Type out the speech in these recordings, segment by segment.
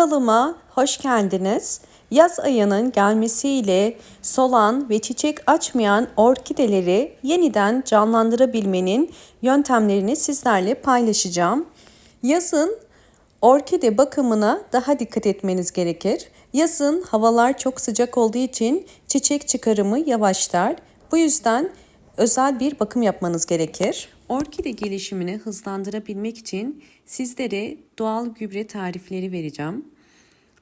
Kanalıma hoş geldiniz. Yaz ayının gelmesiyle solan ve çiçek açmayan orkideleri yeniden canlandırabilmenin yöntemlerini sizlerle paylaşacağım. Yazın orkide bakımına daha dikkat etmeniz gerekir. Yazın havalar çok sıcak olduğu için çiçek çıkarımı yavaşlar. Bu yüzden özel bir bakım yapmanız gerekir. Orkide gelişimini hızlandırabilmek için sizlere doğal gübre tarifleri vereceğim.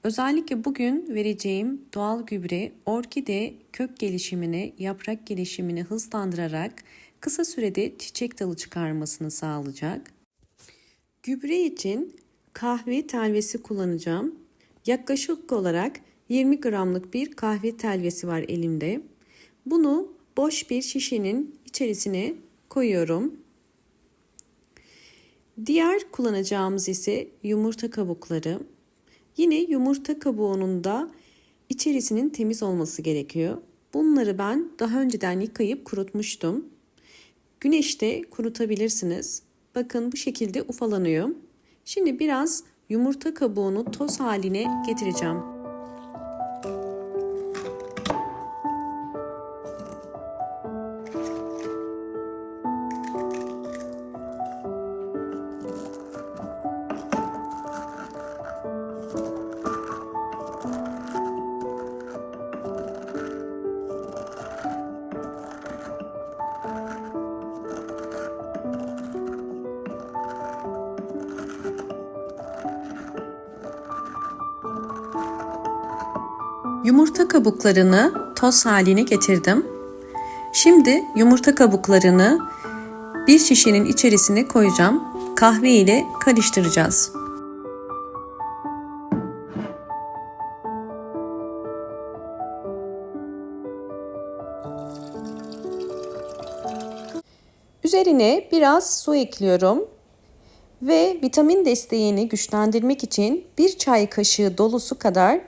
Özellikle bugün vereceğim doğal gübre orkide kök gelişimini, yaprak gelişimini hızlandırarak kısa sürede çiçek dalı çıkarmasını sağlayacak. Gübre için kahve telvesi kullanacağım. Yaklaşık olarak 20 gramlık bir kahve telvesi var elimde. Bunu boş bir şişenin içerisine koyuyorum. Diğer kullanacağımız ise yumurta kabukları. Yine yumurta kabuğunun da içerisinin temiz olması gerekiyor. Bunları ben daha önceden yıkayıp kurutmuştum. Güneşte kurutabilirsiniz. Bakın bu şekilde ufalanıyor. Şimdi biraz yumurta kabuğunu toz haline getireceğim. Yumurta kabuklarını toz haline getirdim. Şimdi yumurta kabuklarını bir şişenin içerisine koyacağım. Kahve ile karıştıracağız. Üzerine biraz su ekliyorum ve vitamin desteğini güçlendirmek için bir çay kaşığı dolusu kadar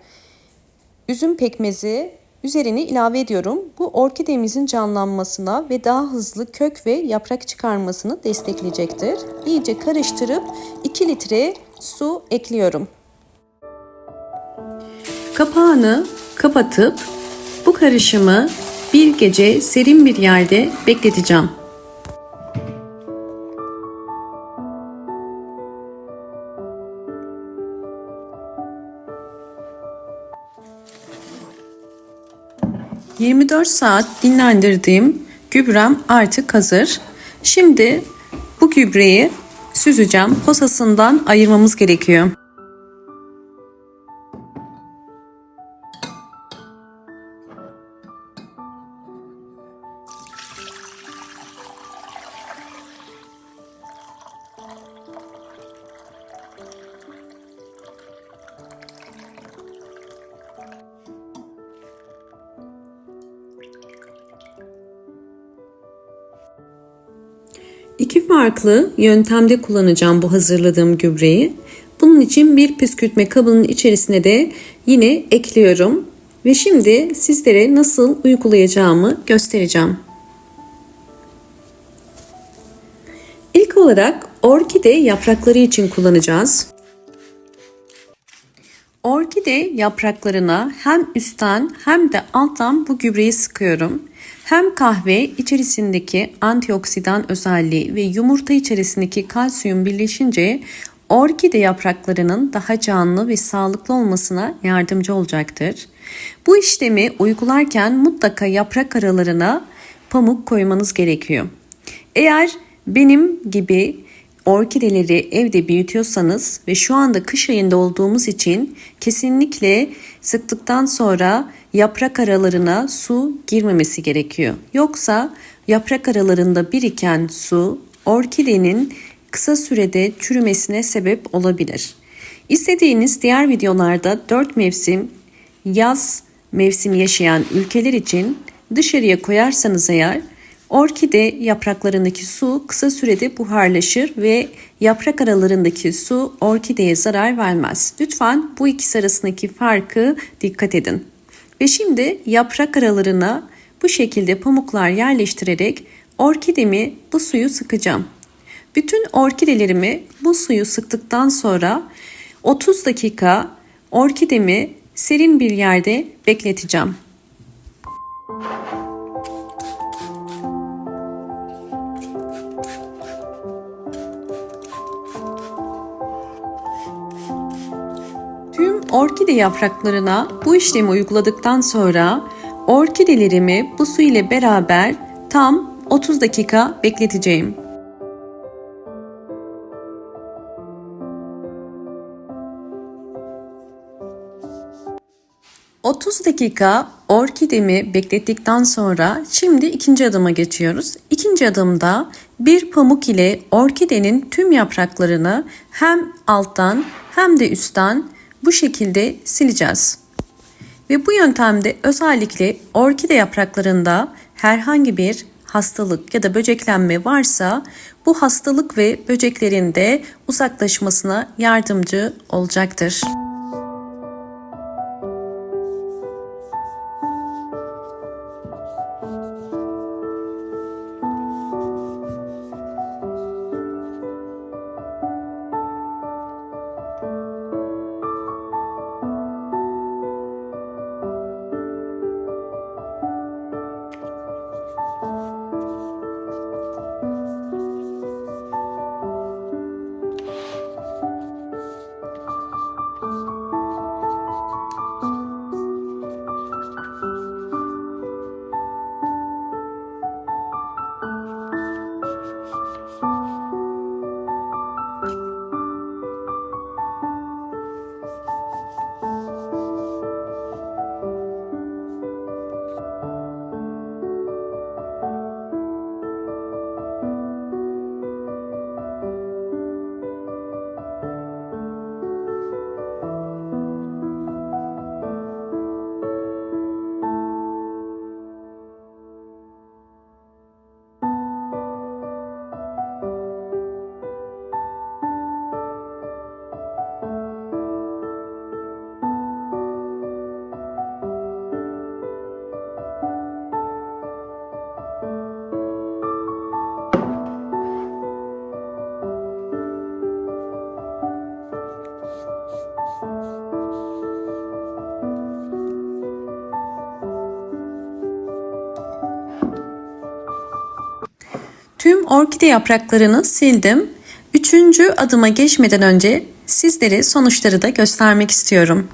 üzüm pekmezi üzerine ilave ediyorum. Bu orkidemizin canlanmasına ve daha hızlı kök ve yaprak çıkarmasını destekleyecektir. İyice karıştırıp 2 litre su ekliyorum. Kapağını kapatıp bu karışımı bir gece serin bir yerde bekleteceğim. ...24 saat dinlendirdiğim gübrem artık hazır. Şimdi bu gübreyi süzeceğim. Posasından ayırmamız gerekiyor. İki farklı yöntemde kullanacağım bu hazırladığım gübreyi. Bunun için bir püskürtme kabının içerisine de yine ekliyorum. Ve şimdi sizlere nasıl uygulayacağımı göstereceğim. İlk olarak orkide yaprakları için kullanacağız. Orkide yapraklarına hem üstten hem de alttan bu gübreyi sıkıyorum. Hem kahve içerisindeki antioksidan özelliği ve yumurta içerisindeki kalsiyum birleşince orkide yapraklarının daha canlı ve sağlıklı olmasına yardımcı olacaktır. Bu işlemi uygularken mutlaka yaprak aralarına pamuk koymanız gerekiyor. Eğer benim gibi orkideleri evde büyütüyorsanız ve şu anda kış ayında olduğumuz için kesinlikle sıktıktan sonra yaprak aralarına su girmemesi gerekiyor. Yoksa yaprak aralarında biriken su orkidenin kısa sürede çürümesine sebep olabilir. İstediğiniz diğer videolarda 4 mevsim yaz mevsimi yaşayan ülkeler için dışarıya koyarsanız eğer orkide yapraklarındaki su kısa sürede buharlaşır ve yaprak aralarındaki su orkideye zarar vermez. Lütfen bu ikisi arasındaki farkı dikkat edin. Ve şimdi yaprak aralarına bu şekilde pamuklar yerleştirerek orkidemi bu suyu sıkacağım. Bütün orkidelerimi bu suyu sıktıktan sonra 30 dakika orkidemi serin bir yerde bekleteceğim. Tüm orkide yapraklarına bu işlemi uyguladıktan sonra orkidelerimi bu su ile beraber tam 30 dakika bekleteceğim. ...30 dakika orkidemi beklettikten sonra şimdi ikinci adıma geçiyoruz. İkinci adımda bir pamuk ile orkidenin tüm yapraklarını hem alttan hem de üstten bu şekilde sileceğiz. Ve bu yöntemde özellikle orkide yapraklarında herhangi bir hastalık ya da böceklenme varsa bu hastalık ve böceklerin de uzaklaşmasına yardımcı olacaktır. Tüm orkide yapraklarını sildim. Üçüncü adıma geçmeden önce sizlere sonuçları da göstermek istiyorum.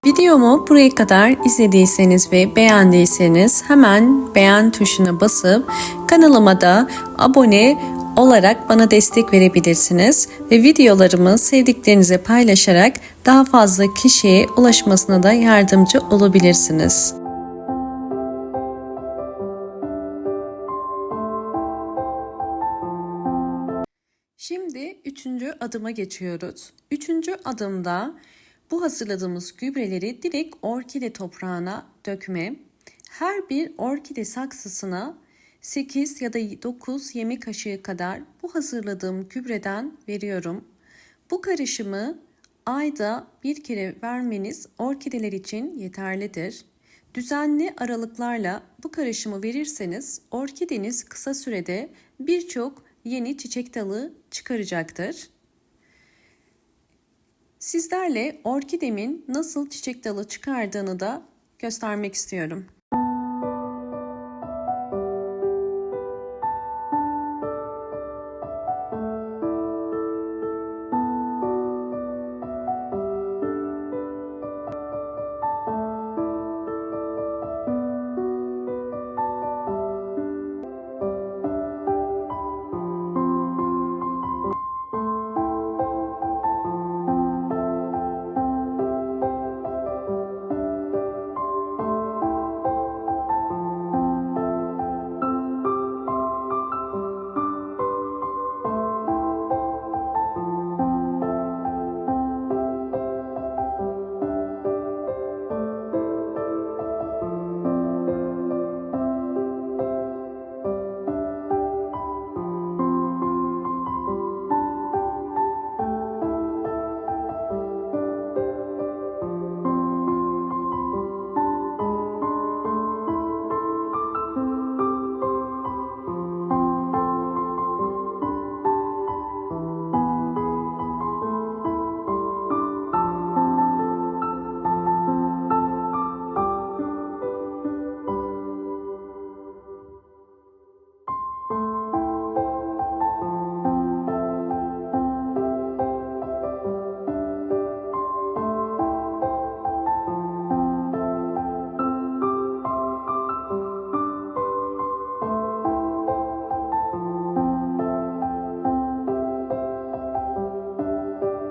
Videomu buraya kadar izlediyseniz ve beğendiyseniz hemen beğen tuşuna basıp kanalıma da abone olarak bana destek verebilirsiniz ve videolarımı sevdiklerinize paylaşarak daha fazla kişiye ulaşmasına da yardımcı olabilirsiniz. Şimdi üçüncü adıma geçiyoruz. Üçüncü adımda bu hazırladığımız gübreleri direkt orkide toprağına dökme. Her bir orkide saksısına 8 ya da 9 yemek kaşığı kadar bu hazırladığım gübreden veriyorum. Bu karışımı ayda bir kere vermeniz orkideler için yeterlidir. Düzenli aralıklarla bu karışımı verirseniz orkideniz kısa sürede birçok yeni çiçek dalı çıkaracaktır. Sizlerle orkidemin nasıl çiçek dalı çıkardığını da göstermek istiyorum.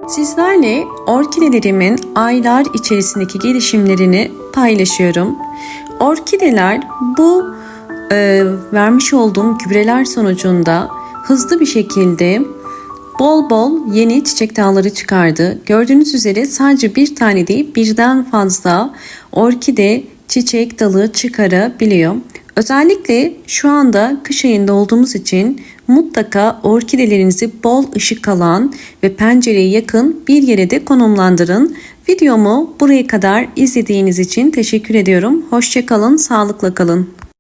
Sizlerle orkidelerimin aylar içerisindeki gelişimlerini paylaşıyorum. Orkideler bu vermiş olduğum gübreler sonucunda hızlı bir şekilde bol bol yeni çiçek dalları çıkardı. Gördüğünüz üzere sadece bir tane değil birden fazla orkide çiçek dalı çıkarabiliyor. Özellikle şu anda kış ayında olduğumuz için mutlaka orkidelerinizi bol ışık alan ve pencereye yakın bir yere de konumlandırın. Videomu buraya kadar izlediğiniz için teşekkür ediyorum. Hoşça kalın, sağlıkla kalın.